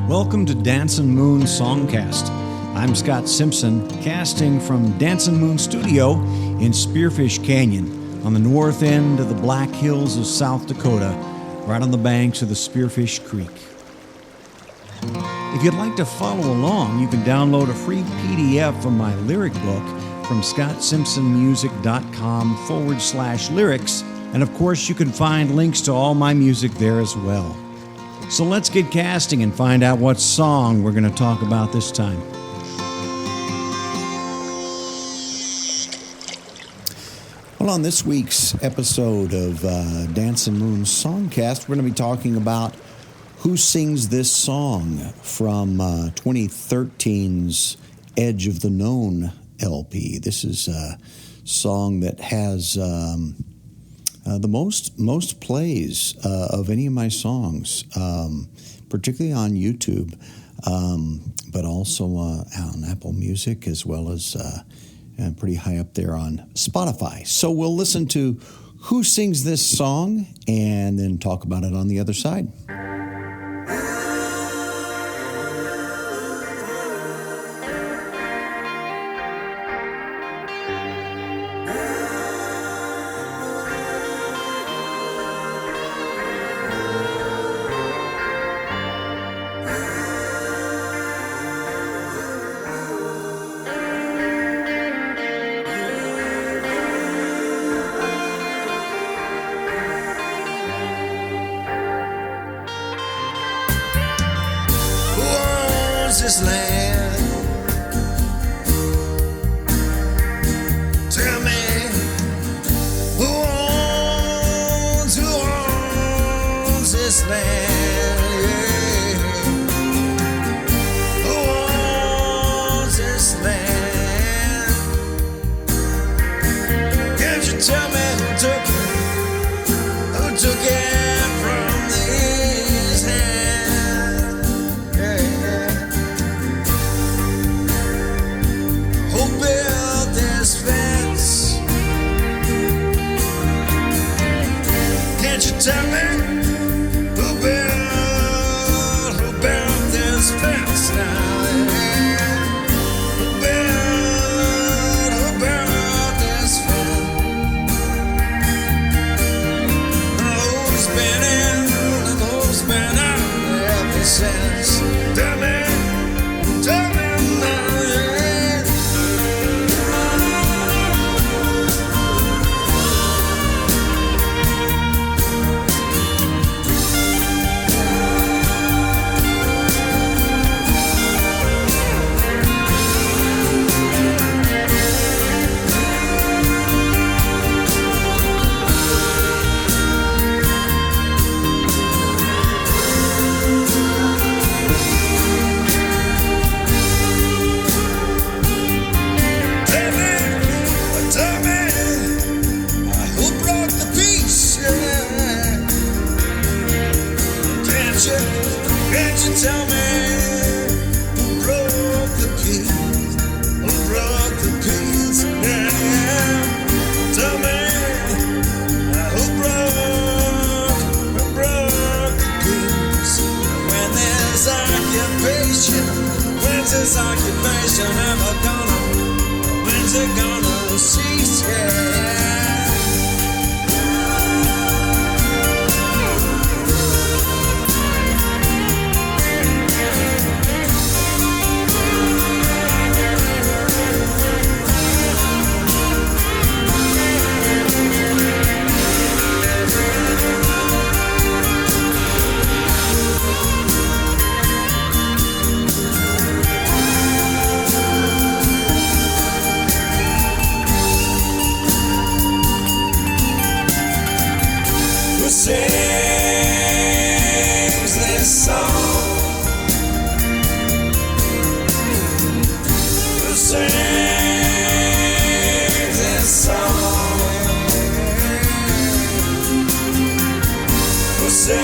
Welcome to Dancin Moon Songcast. I'm Scott Simpson, casting from Dancin Moon Studio in Spearfish Canyon on the north end of the Black Hills of South Dakota, right on the banks of the Spearfish Creek. If you'd like to follow along, you can download a free PDF from my lyric book from scottsimpsonmusic.com/lyrics, and of course you can find links to all my music there as well. So let's get casting and find out what song we're going to talk about this time. Well, on this week's episode of Dancin Moon Songcast, we're going to be talking about Who Sings This Song from 2013's Edge of the Known LP. This is a song that has the most plays of any of my songs, particularly on YouTube, but also on Apple Music, as well as pretty high up there on Spotify. So we'll listen to Who Sings This Song and then talk about it on the other side. This land, tell me who owns this land, yeah. Who owns this land? Can't you tell me who took it from these hands? Tell me who built this fence now, yeah. Who built this fence? Who's been in and who's been out ever since? Tell me now, yeah. Can't you tell me who broke the peace? Who broke the peace? Yeah. Tell me who broke the peace? When there's occupation, when's this occupation ever gonna? When's it gonna cease? Yeah. Sings this song? Who sings this song? Who sings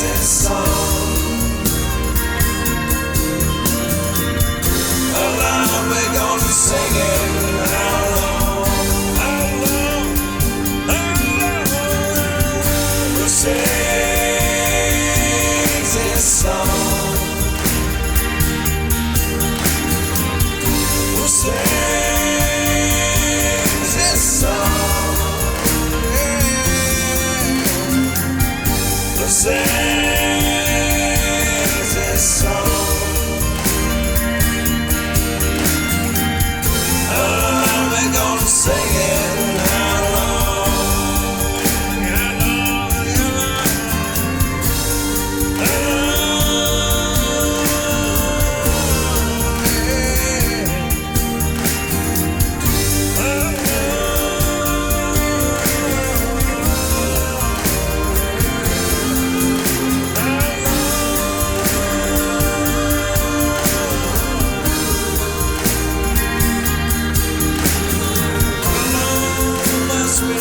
this song? How long we gonna sing it? How long? How long? How long?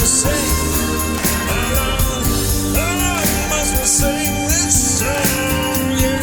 we sing? How long must we sing this song? Yeah.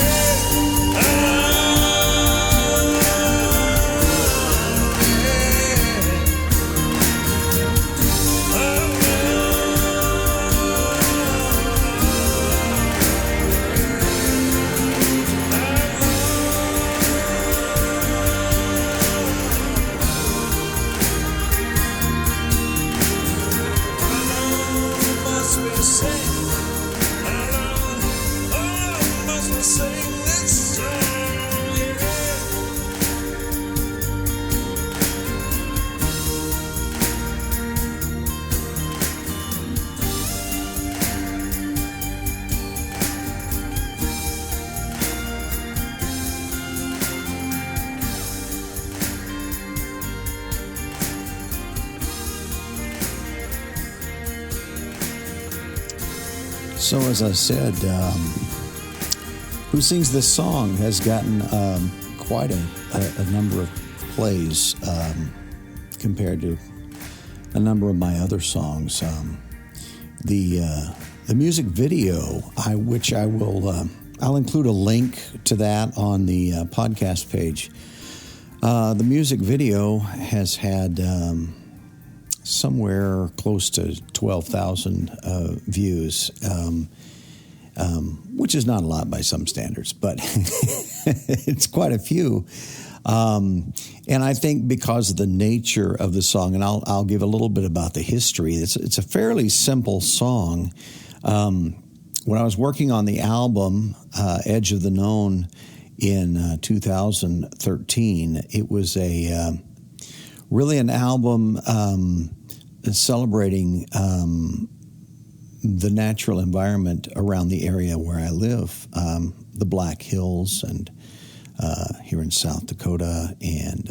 So as I said, Who Sings This Song has gotten quite a number of plays compared to a number of my other songs. The music video, which I will, I'll include a link to that on the podcast page. The music video has had somewhere close to 12,000 views, which is not a lot by some standards, but it's quite a few. And I think because of the nature of the song, and I'll give a little bit about the history. It's a fairly simple song. When I was working on the album Edge of the Known in 2013, it was really an album celebrating the natural environment around the area where I live, the Black Hills, and here in South Dakota, and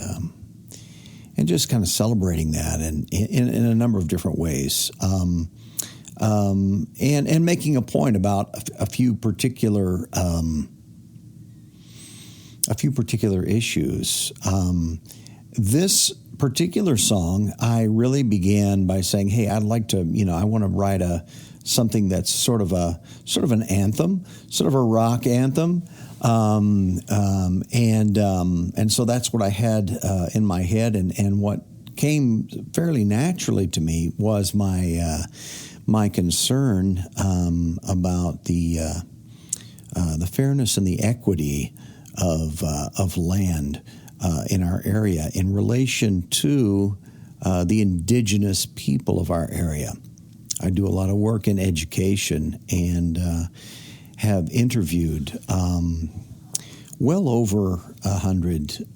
just kind of celebrating that, and in a number of different ways, and making a point about a few particular issues. This particular song, I really began by saying, "Hey, I'd like to, I want to write something that's sort of an anthem, sort of a rock anthem." And so that's what I had in my head, and what came fairly naturally to me was my concern about the fairness and the equity of land in our area in relation to the indigenous people of our area. I do a lot of work in education and have interviewed well over 100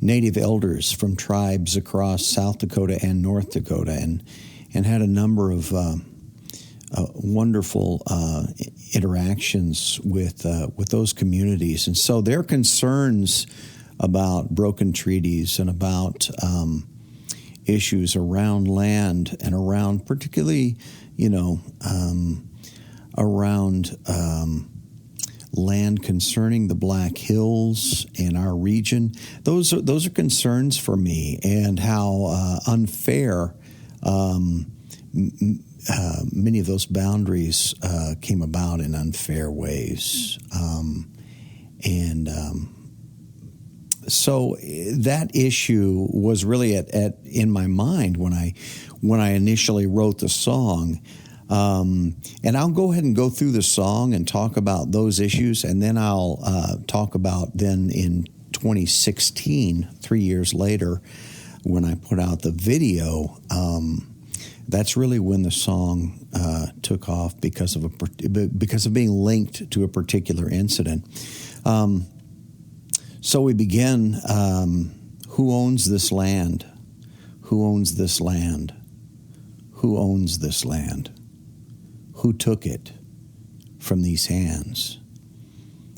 Native elders from tribes across South Dakota and North Dakota, and had a number of wonderful interactions with those communities. And so their concerns about broken treaties and about issues around land and around particularly, around land concerning the Black Hills in our region. Those are concerns for me, and how unfair many of those boundaries came about in unfair ways, so that issue was really in my mind when I initially wrote the song. And I'll go ahead and go through the song and talk about those issues, and then I'll talk about then in 2016, 3 years later, when I put out the video. That's really when the song took off because of being linked to a particular incident. So we begin, who owns this land? Who owns this land? Who owns this land? Who took it from these hands?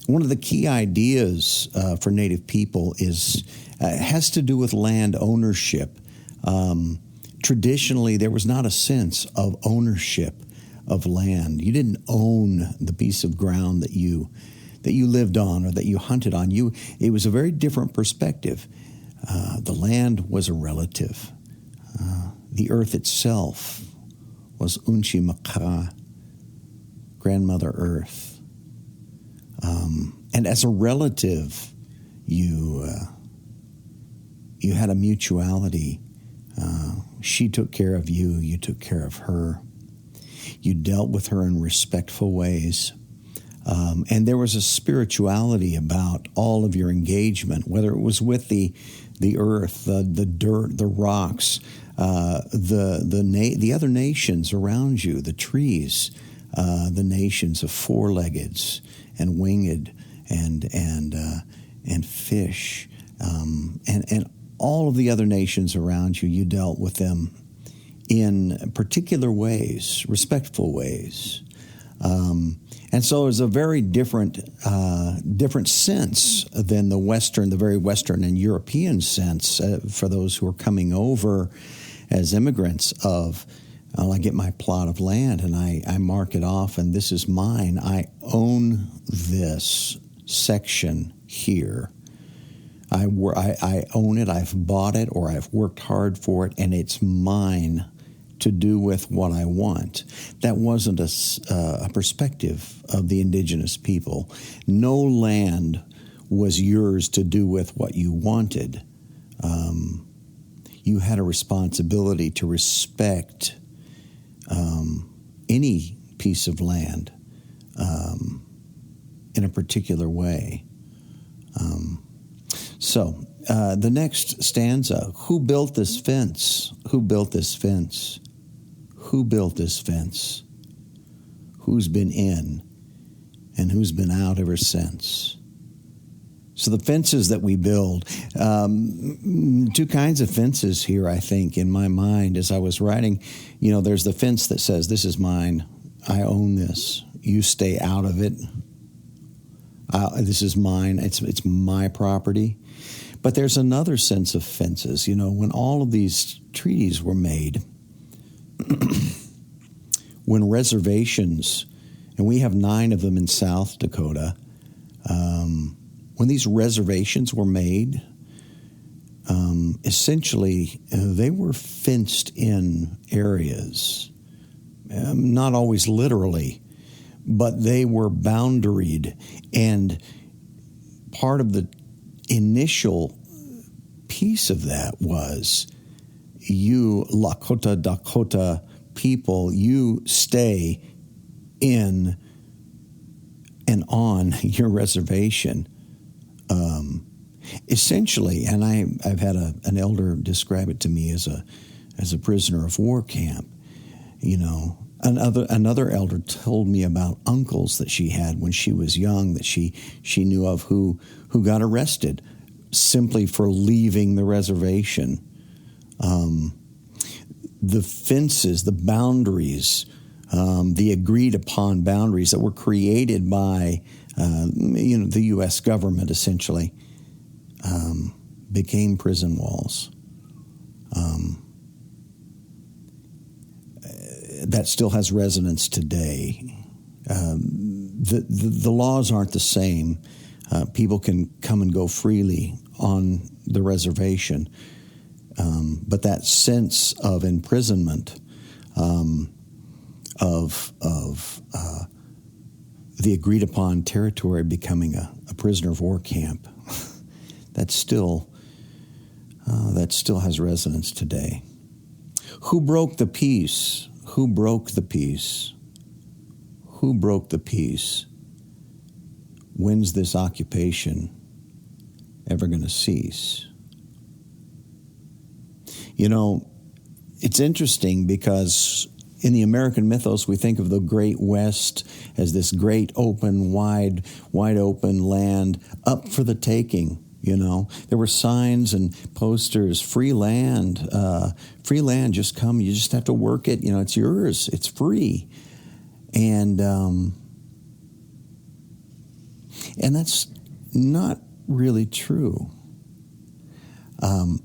One of the key ideas for Native people has to do with land ownership. Traditionally, there was not a sense of ownership of land. You didn't own the piece of ground that you lived on or that you hunted on. It was a very different perspective. The land was a relative. The earth itself was Unchi Maka, Grandmother Earth. And as a relative, you had a mutuality. She took care of you. You took care of her. You dealt with her in respectful ways. And there was a spirituality about all of your engagement, whether it was with the earth, the dirt, the rocks, the other nations around you, the trees, the nations of four-leggeds and winged and fish, and all of the other nations around you. You dealt with them in particular ways, respectful ways. And so it was a very different sense than the very Western and European sense for those who are coming over as immigrants of, I get my plot of land and I mark it off and this is mine. I own this section here. I own it, I've bought it, or I've worked hard for it, and it's mine to do with what I want. That wasn't a perspective of the indigenous people. No land was yours to do with what you wanted. You had a responsibility to respect any piece of land in a particular way. So the next stanza, who built this fence? Who built this fence? Who built this fence? Who's been in and who's been out ever since? So the fences that we build, two kinds of fences here, I think, in my mind as I was writing. There's the fence that says, this is mine. I own this. You stay out of it. This is mine. It's my property. But there's another sense of fences. When all of these treaties were made, when reservations, and we have 9 of them in South Dakota, when these reservations were made, essentially they were fenced in areas, not always literally, but they were boundaried, and part of the initial piece of that was you, Lakota Dakota people, you stay in and on your reservation. Essentially, and I've had an elder describe it to me as a prisoner of war camp. Another elder told me about uncles that she had when she was young that she knew of who got arrested simply for leaving the reservation. The fences, the boundaries, the agreed upon boundaries that were created by the U.S. government essentially became prison walls. That still has resonance today. The laws aren't the same. People can come and go freely on the reservation, but that sense of imprisonment, of the agreed upon territory becoming a prisoner of war camp, that still has resonance today. Who broke the peace? Who broke the peace? Who broke the peace? When's this occupation ever going to cease? It's interesting because in the American mythos, we think of the Great West as this great open, wide open land up for the taking. There were signs and posters, free land, just come. You just have to work it. It's yours. It's free. And that's not really true.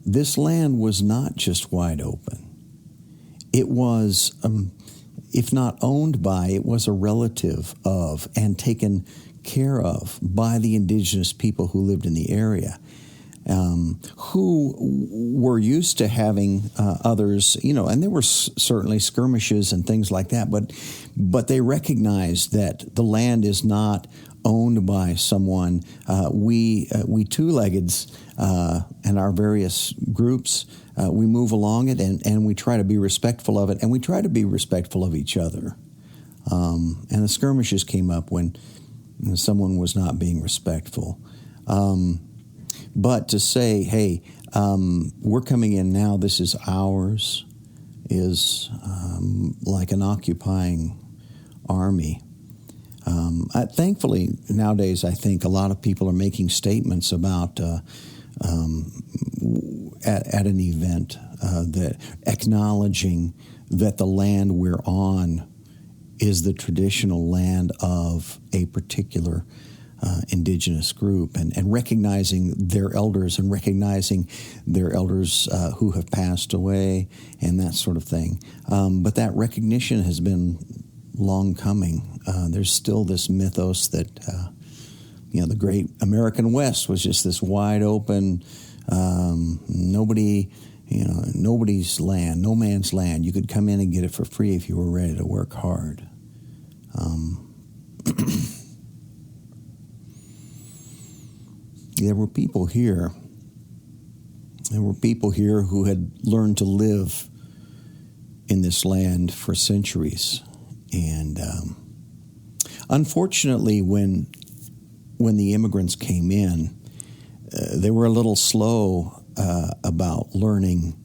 This land was not just wide open. It was, if not owned by, it was a relative of and taken care of by the indigenous people who lived in the area. who were used to having others, and there were certainly skirmishes and things like that, but they recognized that the land is not owned by someone. We two-leggeds and our various groups, we move along it, and we try to be respectful of it, and we try to be respectful of each other. And the skirmishes came up when someone was not being respectful. But to say, hey, we're coming in now, this is ours, is like an occupying army. Thankfully, nowadays, I think a lot of people are making statements about at an event that acknowledging that the land we're on is the traditional land of a particular indigenous group, and recognizing their elders and recognizing their elders who have passed away and that sort of thing. But that recognition has been long coming. There's still this mythos that the great American West was just this wide open, nobody's land, no man's land. You could come in and get it for free if you were ready to work hard. There were people here who had learned to live in this land for centuries. And unfortunately, when the immigrants came in, they were a little slow about learning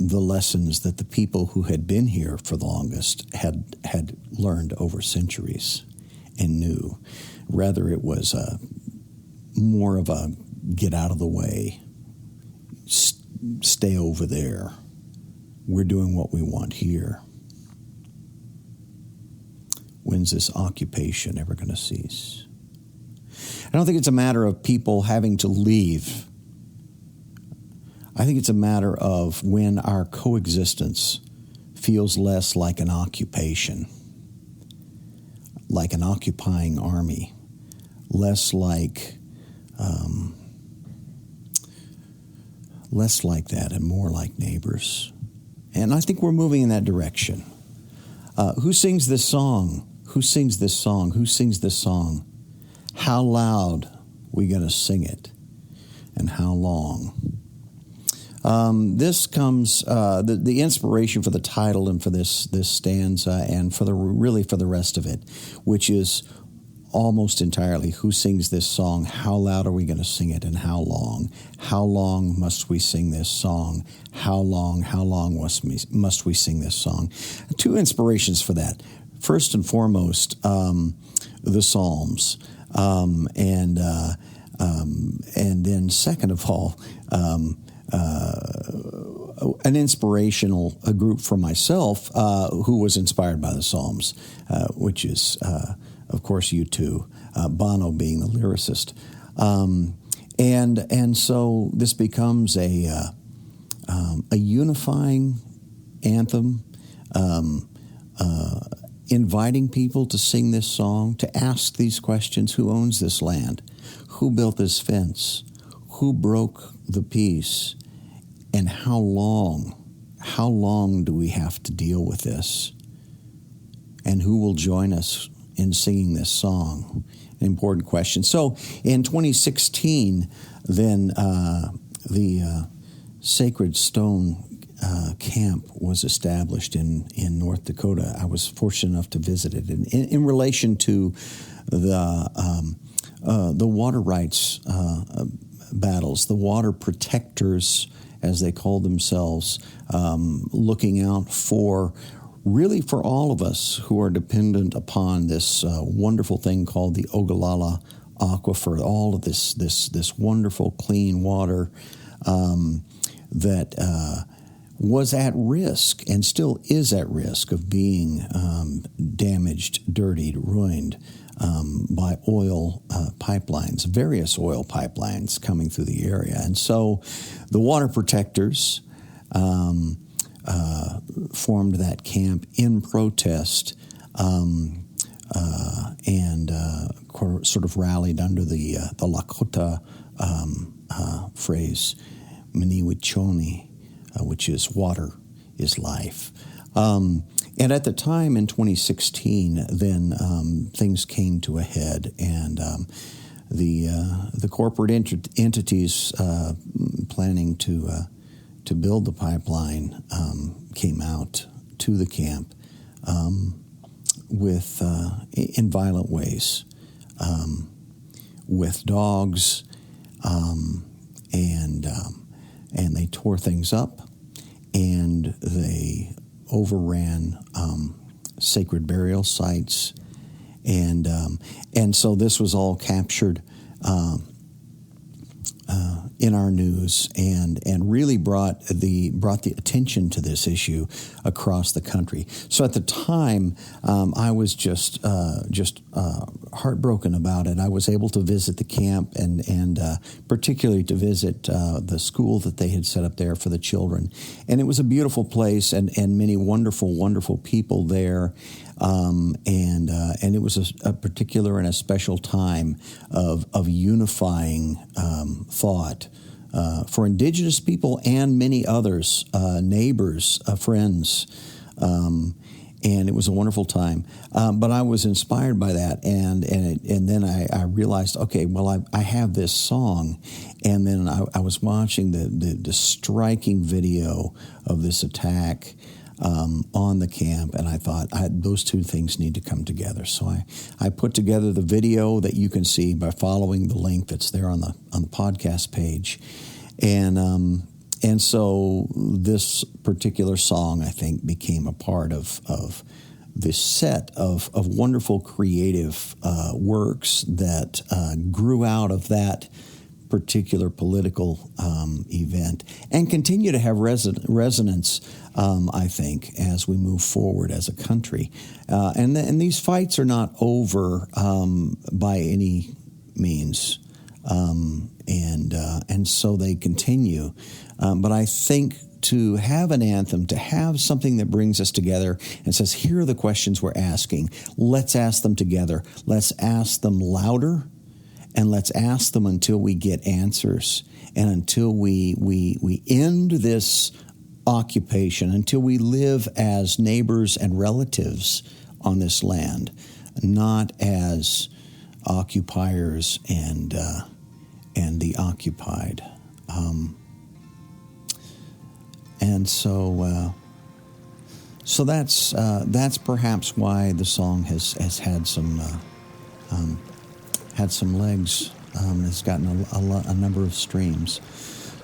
the lessons that the people who had been here for the longest had learned over centuries and knew. Rather, it was more of a get out of the way, stay over there. We're doing what we want here. When's this occupation ever going to cease? I don't think it's a matter of people having to leave. I think it's a matter of when our coexistence feels less like an occupation, like an occupying army, less like that and more like neighbors. And I think we're moving in that direction. Who sings this song? Who sings this song? Who sings this song? How loud we going to sing it? And how long? This comes, the inspiration for the title and for this stanza and for the rest of it, which is almost entirely who sings this song, how loud are we going to sing it, and how long? How long must we sing this song? How long must we sing this song? Two inspirations for that. First and foremost, the Psalms, and then second of all, an inspirational group for myself who was inspired by the Psalms, which is, of course, U2, Bono being the lyricist. And so this becomes a unifying anthem, inviting people to sing this song, to ask these questions. Who owns this land? Who built this fence? Who broke the peace? And how long do we have to deal with this? And who will join us in singing this song? An important question. So in 2016, then the Sacred Stone camp was established in North Dakota. I was fortunate enough to visit it. And in relation to the water rights battles, the water protectors, as they call themselves, looking out for all of us who are dependent upon this wonderful thing called the Ogallala Aquifer, all of this wonderful clean water that was at risk and still is at risk of being damaged, dirtied, ruined by oil pipelines, various oil pipelines coming through the area. And so the water protectors formed that camp in protest and sort of rallied under the Lakota phrase, Mniwichoni, which is water is life. And at the time in 2016, then things came to a head, and the corporate entities planning to build the pipeline came out to the camp with in violent ways, with dogs, and they tore things up, and they overran sacred burial sites, and so this was all captured in our news, and really brought the attention to this issue across the country. So at the time, I was just heartbroken about it. I was able to visit the camp and particularly to visit the school that they had set up there for the children, and it was a beautiful place and many wonderful people there. And it was a particular and a special time of unifying thought for Indigenous people and many others, neighbors, friends, and it was a wonderful time. But I was inspired by that, and then I realized, okay, well, I have this song, and then I was watching the striking video of this attack on the camp, and I thought those two things need to come together. So I put together the video that you can see by following the link that's there on the podcast page, and so this particular song, I think, became a part of this set of wonderful creative works that grew out of that particular political event and continue to have resonance, I think, as we move forward as a country. And these fights are not over by any means, and so they continue. But I think to have an anthem, to have something that brings us together and says, here are the questions we're asking. Let's ask them together. Let's ask them louder. And let's ask them until we get answers, and until we end this occupation, until we live as neighbors and relatives on this land, not as occupiers and the occupied. And so that's perhaps why the song has had some legs, has gotten a number of streams.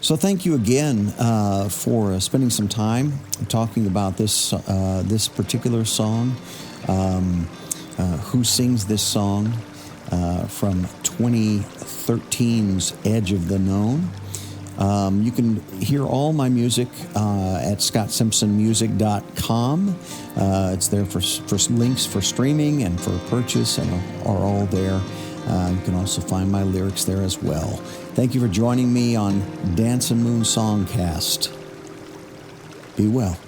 So thank you again for spending some time talking about this particular song. Who sings this song from 2013's Edge of the Known? You can hear all my music at ScottSimpsonMusic.com. It's there for links for streaming and for purchase, and are all there. You can also find my lyrics there as well. Thank you for joining me on Dancin Songcast. Be well.